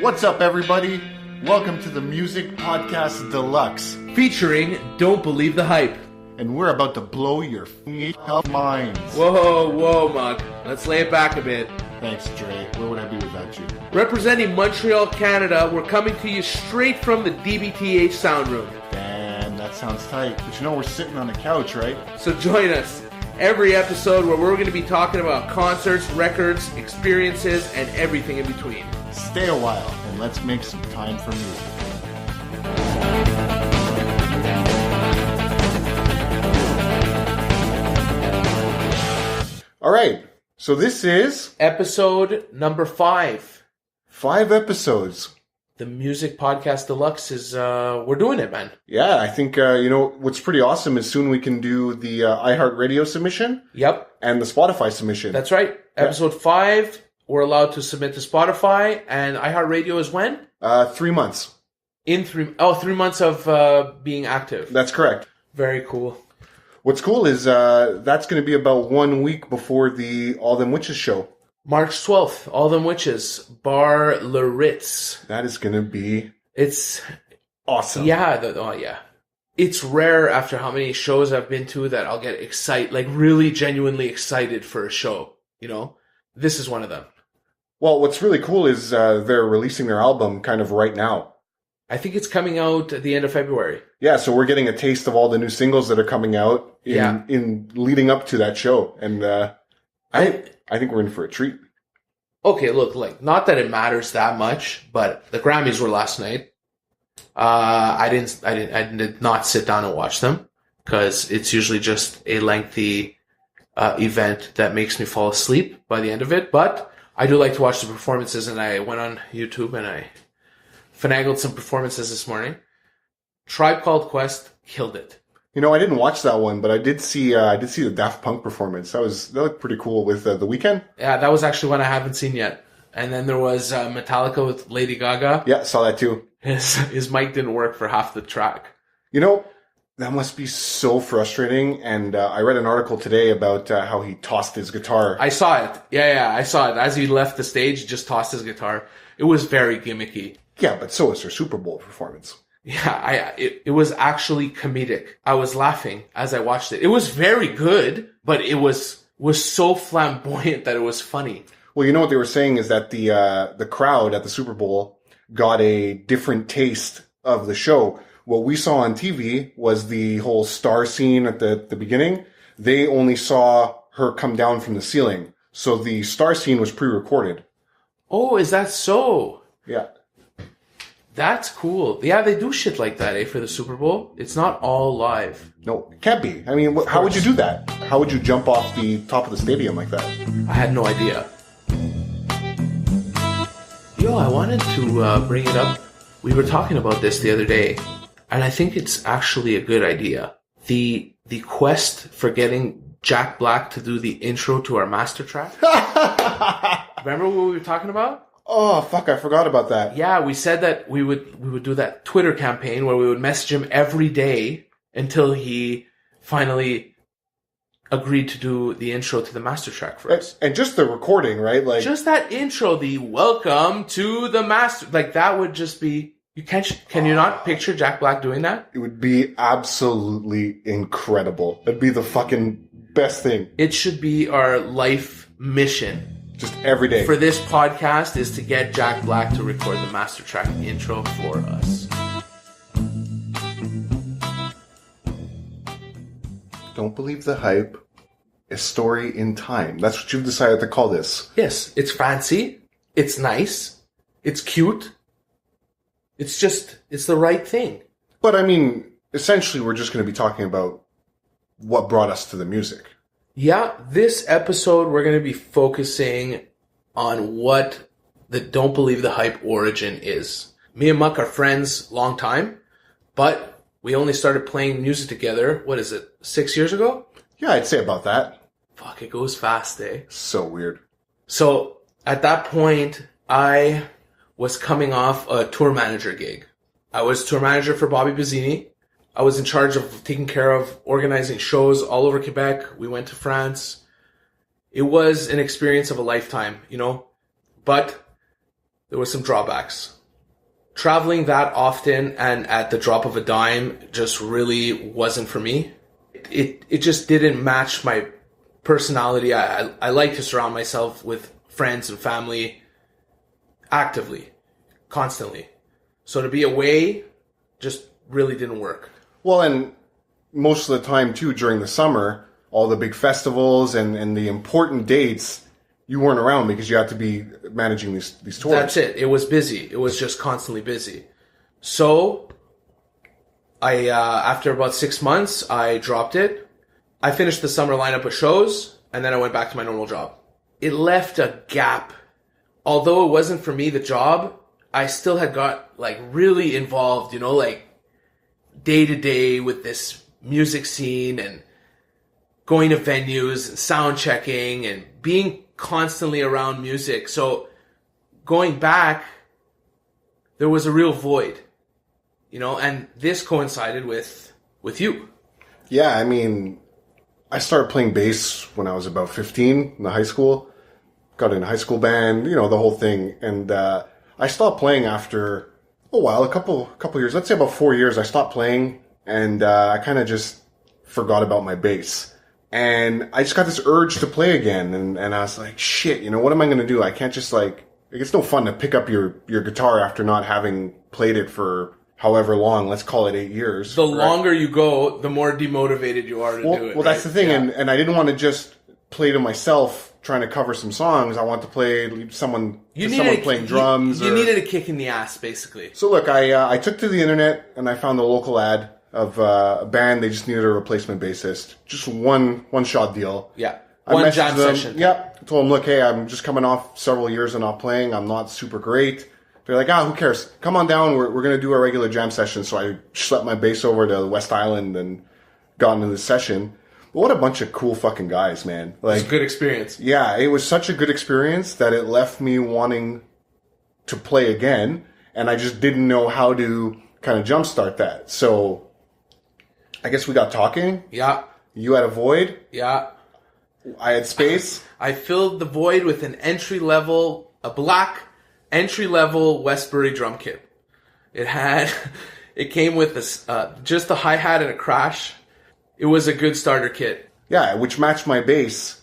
What's up, everybody? Welcome to the Music Podcast Deluxe. Featuring Don't Believe the Hype. And we're about to blow your minds. Whoa, Muck. Let's lay it back a bit. Thanks, Dre. Where would I be without you? Representing Montreal, Canada, we're coming to you straight from the DBTH sound room. Damn, that sounds tight. But you know we're sitting on the couch, right? So join us every episode where we're going to be talking about concerts, records, experiences, and everything in between. Stay a while and let's make some time for music. All right, so this is episode number 5. 5 episodes. The Music Podcast Deluxe is, we're doing it, man. Yeah, I think, what's pretty awesome is soon we can do the iHeartRadio submission. Yep. And the Spotify submission. That's right. Episode 5, we're allowed to submit to Spotify, and iHeartRadio is when? 3 months. 3 months of being active. That's correct. Very cool. What's cool is that's going to be about 1 week before the All Them Witches show. March 12th, All Them Witches, Bar Le Ritz. That is going to be... It's... awesome. Yeah. It's rare after how many shows I've been to that I'll get excited, like really genuinely excited for a show, you know? This is one of them. Well, what's really cool is they're releasing their album kind of right now. I think it's coming out at the end of February. Yeah, so we're getting a taste of all the new singles that are coming out in leading up to that show. And I think we're in for a treat. Okay, look, like, not that it matters that much, but the Grammys were last night. I did not sit down and watch them because it's usually just a lengthy event that makes me fall asleep by the end of it. But I do like to watch the performances, and I went on YouTube and I finagled some performances this morning. Tribe Called Quest killed it. You know, I didn't watch that one, but I did see the Daft Punk performance. That looked pretty cool with The Weeknd. Yeah, that was actually one I haven't seen yet. And then there was Metallica with Lady Gaga. Yeah, saw that too. His mic didn't work for half the track. You know, that must be so frustrating. And I read an article today about how he tossed his guitar. I saw it. Yeah, I saw it. As he left the stage, he just tossed his guitar. It was very gimmicky. Yeah, but so was her Super Bowl performance. Yeah, it was actually comedic. I was laughing as I watched it. It was very good, but it was so flamboyant that it was funny. Well, you know what they were saying is that the crowd at the Super Bowl got a different taste of the show. What we saw on TV was the whole star scene at the beginning. They only saw her come down from the ceiling. So the star scene was pre-recorded. Oh, is that so? Yeah. That's cool. Yeah, they do shit like that, for the Super Bowl. It's not all live. No, it can't be. I mean, how would you do that? How would you jump off the top of the stadium like that? I had no idea. Yo, I wanted to bring it up. We were talking about this the other day, and I think it's actually a good idea. The quest for getting Jack Black to do the intro to our master track. Remember what we were talking about? Oh, fuck, I forgot about that. Yeah, we said that we would do that Twitter campaign where we would message him every day until he finally agreed to do the intro to the master track for us. And just the recording, right? Like just that intro, the welcome to the master, like that would just be, can you not picture Jack Black doing that? It would be absolutely incredible. It'd be the fucking best thing. It should be our life mission. Just every day. For this podcast is to get Jack Black to record the master track intro for us. Don't Believe the Hype. A story in time. That's what you've decided to call this. Yes, it's fancy. It's nice. It's cute. It's the right thing. But I mean, essentially we're just going to be talking about what brought us to the music. Yeah, this episode we're going to be focusing on what the Don't Believe the Hype origin is. Me and Muck are friends long time, but we only started playing music together, 6 years ago? Yeah, I'd say about that. Fuck, it goes fast, eh? So weird. So, at that point, I was coming off a tour manager gig. I was tour manager for Bobby Bazzini. I was in charge of taking care of organizing shows all over Quebec. We went to France. It was an experience of a lifetime, you know. But there were some drawbacks. Traveling that often and at the drop of a dime just really wasn't for me. It just didn't match my personality. I like to surround myself with friends and family actively, constantly. So to be away just really didn't work. Well, and most of the time, too, during the summer, all the big festivals and the important dates, you weren't around because you had to be managing these tours. That's it. It was busy. It was just constantly busy. So, I after about 6 months, I dropped it. I finished the summer lineup of shows, and then I went back to my normal job. It left a gap. Although it wasn't for me, the job, I still had got, like, really involved, you know, like, day to day with this music scene and going to venues and sound checking and being constantly around music. So going back, there was a real void, you know, and this coincided with you. Yeah, I mean, I started playing bass when I was about 15 in the high school. Got in a high school band, you know, the whole thing. And I stopped playing after a while, a couple years. Let's say about 4 years, I stopped playing, and I kind of just forgot about my bass. And I just got this urge to play again, and I was like, shit, you know, what am I going to do? I can't just, like, it's no fun to pick up your guitar after not having played it for however long. Let's call it 8 years. The longer you go, the more demotivated you are to do it. Well, that's the thing, yeah. And I didn't want to just play to myself trying to cover some songs. I want to play someone playing drums. You needed a kick in the ass, basically. So look, I took to the internet and I found a local ad of a band. They just needed a replacement bassist. Just one shot deal. Yeah. One jam session. Yep. I told them, look, hey, I'm just coming off several years of not playing. I'm not super great. They're like, who cares? Come on down. We're going to do a regular jam session. So I schlepped my bass over to West Island and got into the session. But what a bunch of cool fucking guys, man. Like, it was a good experience. Yeah, it was such a good experience that it left me wanting to play again. And I just didn't know how to kind of jumpstart that. So I guess we got talking. Yeah. You had a void. Yeah. I had space. I filled the void with a black entry-level Westbury drum kit. It came with just a hi-hat and a crash. It was a good starter kit. Yeah, which matched my bass.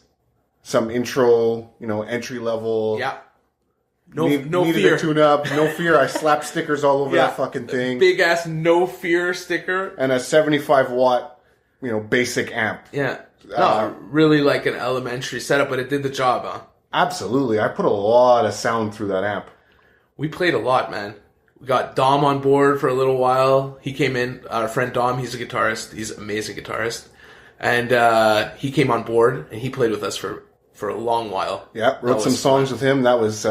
Some intro, entry level. Yeah. Needed fear. a tune up. No fear. I slapped stickers all over that fucking thing. Big ass no fear sticker. And a 75 watt, basic amp. Yeah. Really like an elementary setup, but it did the job, huh? Absolutely. I put a lot of sound through that amp. We played a lot, man. We got Dom on board for a little while. He came in, our friend Dom, he's a guitarist. He's an amazing guitarist. And he came on board, and he played with us for a long while. Yeah, wrote some songs with him. That was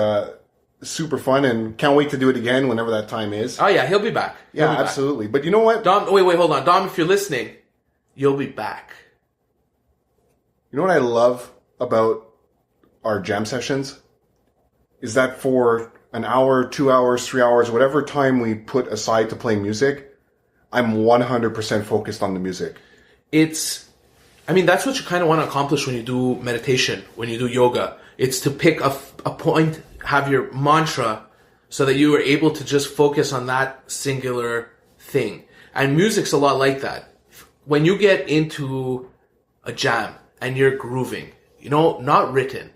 super fun, and can't wait to do it again whenever that time is. Oh, yeah, he'll be back. Absolutely. But you know what? Dom, wait, hold on. Dom, if you're listening, you'll be back. You know what I love about our jam sessions? Is that for an hour, 2 hours, 3 hours, whatever time we put aside to play music, I'm 100% focused on the music. That's what you kind of want to accomplish when you do meditation, when you do yoga. It's to pick a point, have your mantra, so that you are able to just focus on that singular thing. And music's a lot like that. When you get into a jam and you're grooving, not written,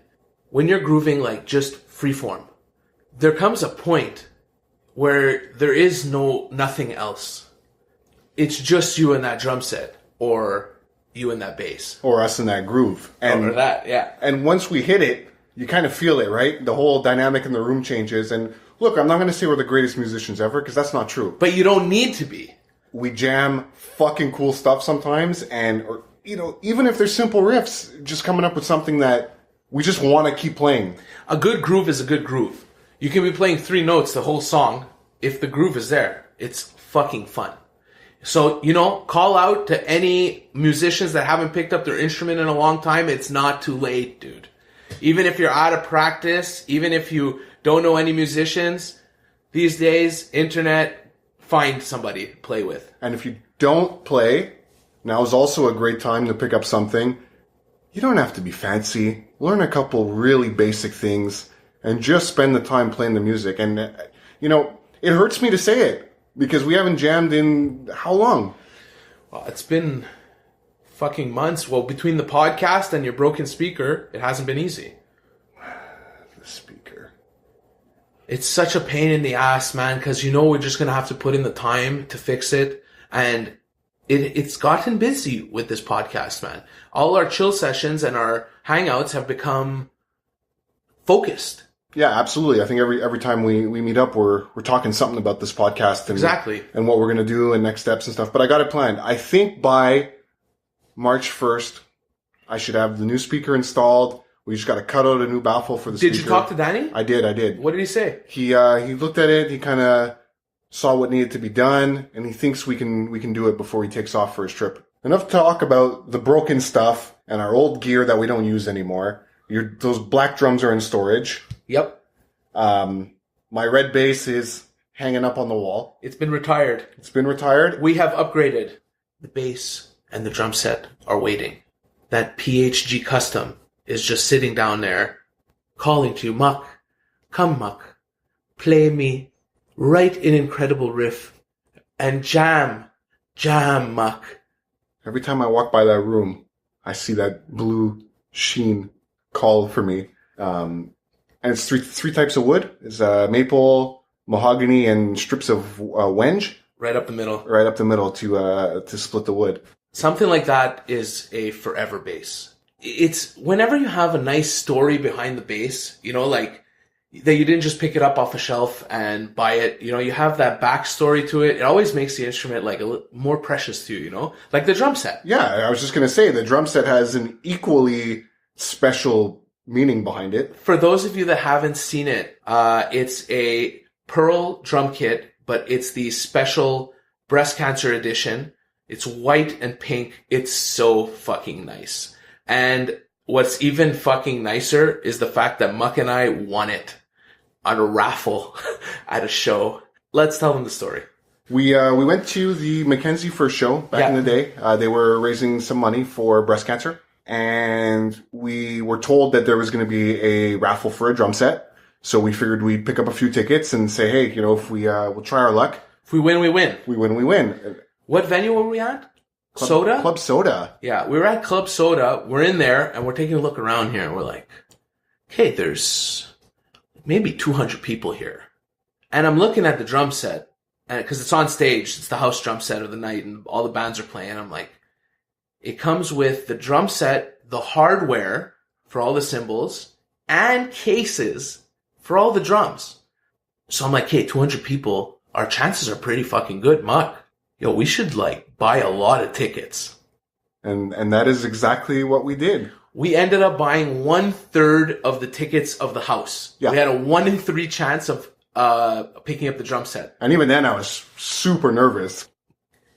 when you're grooving like just freeform, there comes a point where there is nothing else. It's just you and that drum set, or you and that bass. Or us in that groove. Or that, yeah. And once we hit it, you kind of feel it, right? The whole dynamic in the room changes. And look, I'm not going to say we're the greatest musicians ever, because that's not true. But you don't need to be. We jam fucking cool stuff sometimes, or even if there's simple riffs, just coming up with something that we just want to keep playing. A good groove is a good groove. You can be playing 3 notes the whole song. If the groove is there, it's fucking fun. So, call out to any musicians that haven't picked up their instrument in a long time. It's not too late, dude. Even if you're out of practice, even if you don't know any musicians, these days, internet, find somebody to play with. And if you don't play, now is also a great time to pick up something. You don't have to be fancy. Learn a couple really basic things. and just spend the time playing the music. And, it hurts me to say it because we haven't jammed in how long? Well, it's been fucking months. Well, between the podcast and your broken speaker, it hasn't been easy. The speaker. It's such a pain in the ass, man, because we're just going to have to put in the time to fix it. And it's gotten busy with this podcast, man. All our chill sessions and our hangouts have become focused. Yeah, absolutely. I think every time we meet up, we're talking something about this podcast and what we're going to do and next steps and stuff. But I got it planned. I think by March 1st, I should have the new speaker installed. We just got to cut out a new baffle for the speaker. Did you talk to Danny? I did. What did he say? He looked at it. He kind of saw what needed to be done, and he thinks we can do it before he takes off for his trip. Enough talk about the broken stuff and our old gear that we don't use anymore. Those black drums are in storage. Yep. My red bass is hanging up on the wall. It's been retired. We have upgraded. The bass and the drum set are waiting. That PHG custom is just sitting down there calling to you, Muck, come Muck, play me, write an incredible riff, and jam Muck. Every time I walk by that room, I see that blue sheen call for me. And it's three types of wood. It's maple, mahogany, and strips of wenge. Right up the middle. Right up the middle to split the wood. Something like that is a forever bass. It's whenever you have a nice story behind the bass, like that you didn't just pick it up off a shelf and buy it. You have that backstory to it. It always makes the instrument like a little more precious to you, like the drum set. Yeah, I was just going to say the drum set has an equally special meaning behind it. For those of you that haven't seen it, it's a pearl drum kit, but it's the special breast cancer edition. It's white and pink. It's so fucking nice. And what's even fucking nicer is the fact that Muck and I won it on a raffle at a show. Let's tell them the story. We went to the Mackenzie First show back in the day. They were raising some money for breast cancer. And we were told that there was going to be a raffle for a drum set. So we figured we'd pick up a few tickets and say, hey, if we'll try our luck. If we win, we win. We win. What venue were we at? Soda? Club Soda. Yeah, we were at Club Soda. We're in there and we're taking a look around here and we're like, okay, there's maybe 200 people here. And I'm looking at the drum set and because it's on stage. It's the house drum set of the night and all the bands are playing. I'm like, it comes with the drum set, the hardware for all the cymbals, and cases for all the drums. So I'm like, hey, 200 people, our chances are pretty fucking good, Muck. We should buy a lot of tickets. And that is exactly what we did. We ended up buying 1/3 of the tickets of the house. Yeah. We had a 1 in 3 chance of picking up the drum set. And even then I was super nervous.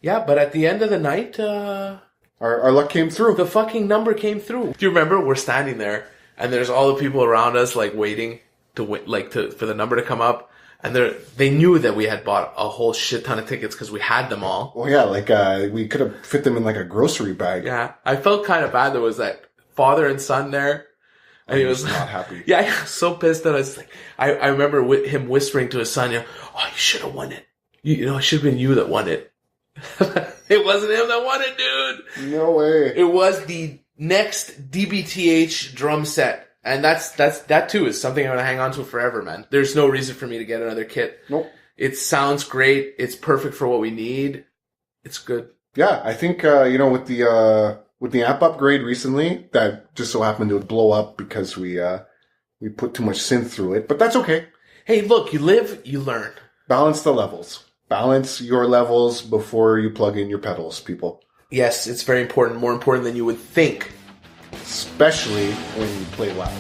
Yeah, but at the end of the night, Our luck came through. The fucking number came through. Do you remember? We're standing there, and there's all the people around us, waiting for the number to come up. And they knew that we had bought a whole shit ton of tickets because we had them all. Well, yeah, we could have fit them in a grocery bag. Yeah, I felt kind of bad. There was that father and son there, and he was not happy. Yeah, he was so pissed that I was I remember him whispering to his son, "Oh, you should have won it. It should have been you that won it." It wasn't him that won it, dude. No way. It was the next DBTH drum set. And that too is something I'm going to hang on to forever, man. There's no reason for me to get another kit. Nope. It sounds great. It's perfect for what we need. It's good. Yeah, I think, with the amp upgrade recently, that just so happened to blow up because we put too much synth through it, but that's okay. Hey, look, you live, you learn. Balance the levels. Balance your levels before you plug in your pedals, people. Yes, it's very important. More important than you would think. Especially when you play loud.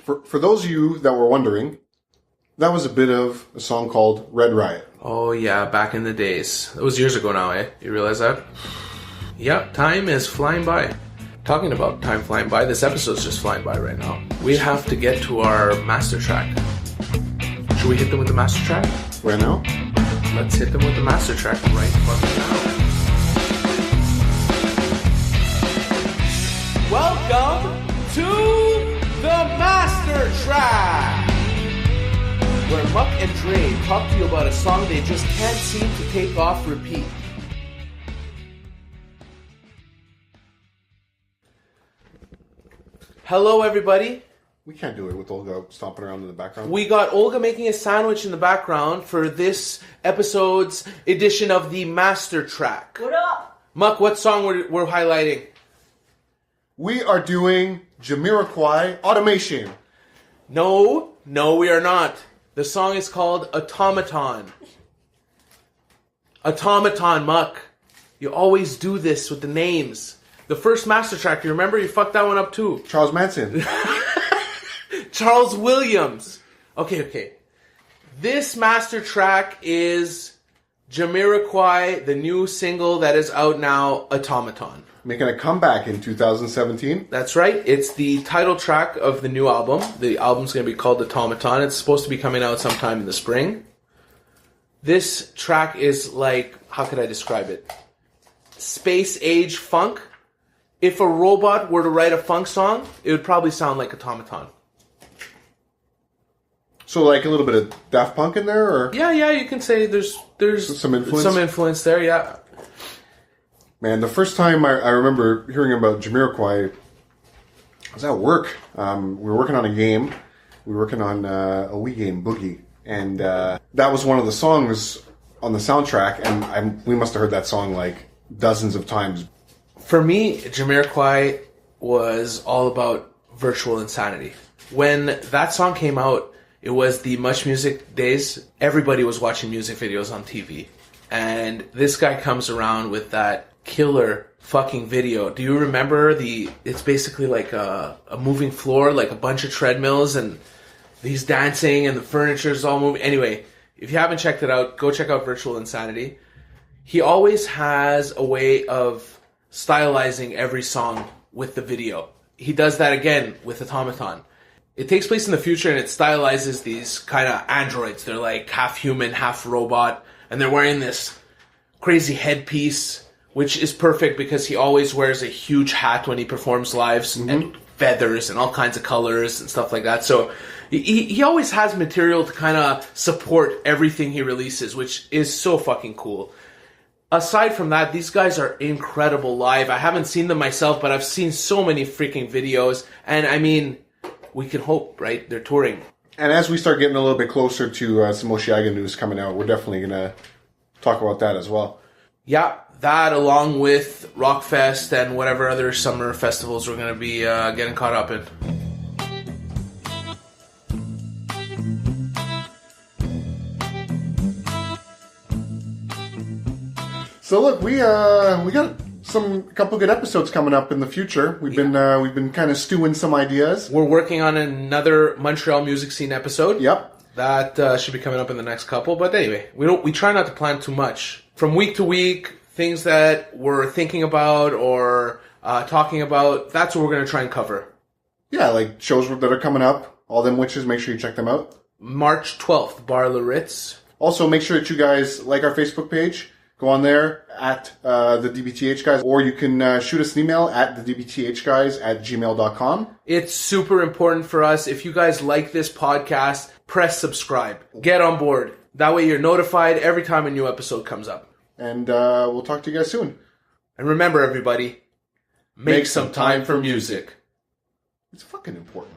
For those of you that were wondering, that was a bit of a song called Red Riot. Oh, yeah, back in the days. It was years ago now, eh? You realize that? Yep, time is flying by. Talking about time flying by, this episode's just flying by right now. We have to get to our master track. Should we hit them with the master track? Right now? Let's hit them with the master track right fucking now. Welcome to the master track, where Muck and Dre talk to you about a song they just can't seem to take off repeat. Hello, everybody. We can't do it with Olga stomping around in the background. We got Olga making a sandwich in the background for this episode's edition of the master track. What up? Muck, what song we're highlighting? We are doing Jamiroquai Automation. No, we are not. The song is called Automaton. Automaton, Muck. You always do this with the names. The first master track, you remember? You fucked that one up too. Charles Manson. Charles Williams. Okay. This master track is Jamiroquai, the new single that is out now, Automaton. Making a comeback in 2017. That's right. It's the title track of the new album. The album's going to be called Automaton. It's supposed to be coming out sometime in the spring. This track is like, how could I describe it? Space age funk. If a robot were to write a funk song, it would probably sound like Automaton. So like a little bit of Daft Punk in there, or? Yeah, you can say there's some influence? Some influence there, yeah. Man, the first time I remember hearing about Jamiroquai, I was at work. We were working on a game. We were working on a Wii game, Boogie. And that was one of the songs on the soundtrack, and we must have heard that song like dozens of times. For me, Jamiroquai was all about virtual insanity. When that song came out, it was the Much Music days. Everybody was watching music videos on TV. And this guy comes around with that killer fucking video. Do you remember it's basically like a moving floor, like a bunch of treadmills, and he's dancing and the furniture's all moving. Anyway, if you haven't checked it out, go check out Virtual Insanity. He always has a way of stylizing every song with the video. He does that again with Automaton. It takes place in the future and it stylizes these kind of androids. They're like half human, half robot, and they're wearing this crazy headpiece, which is perfect because he always wears a huge hat when he performs live, and feathers and all kinds of colors and stuff like that. So he always has material to kind of support everything he releases, which is so fucking cool. Aside from that, these guys are incredible live. I haven't seen them myself, but I've seen so many freaking videos. And I mean, we can hope, right? They're touring. And as we start getting a little bit closer to some Osheaga news coming out, we're definitely going to talk about that as well. Yeah, that along with Rockfest and whatever other summer festivals we're going to be getting caught up in. So look, we got a couple good episodes coming up in the future. We've been kind of stewing some ideas. We're working on another Montreal music scene episode. Yep, that should be coming up in the next couple. But anyway, we try not to plan too much from week to week. Things that we're thinking about or talking about. That's what we're going to try and cover. Yeah, like shows that are coming up. All them witches. Make sure you check them out. March 12th, Bar Le Ritz. Also, make sure that you guys like our Facebook page. Go on there at the DBTH guys, or you can shoot us an email at thedbthguys@gmail.com. It's super important for us. If you guys like this podcast, press subscribe. Get on board. That way you're notified every time a new episode comes up. And we'll talk to you guys soon. And remember, everybody, make some time for music. It's fucking important.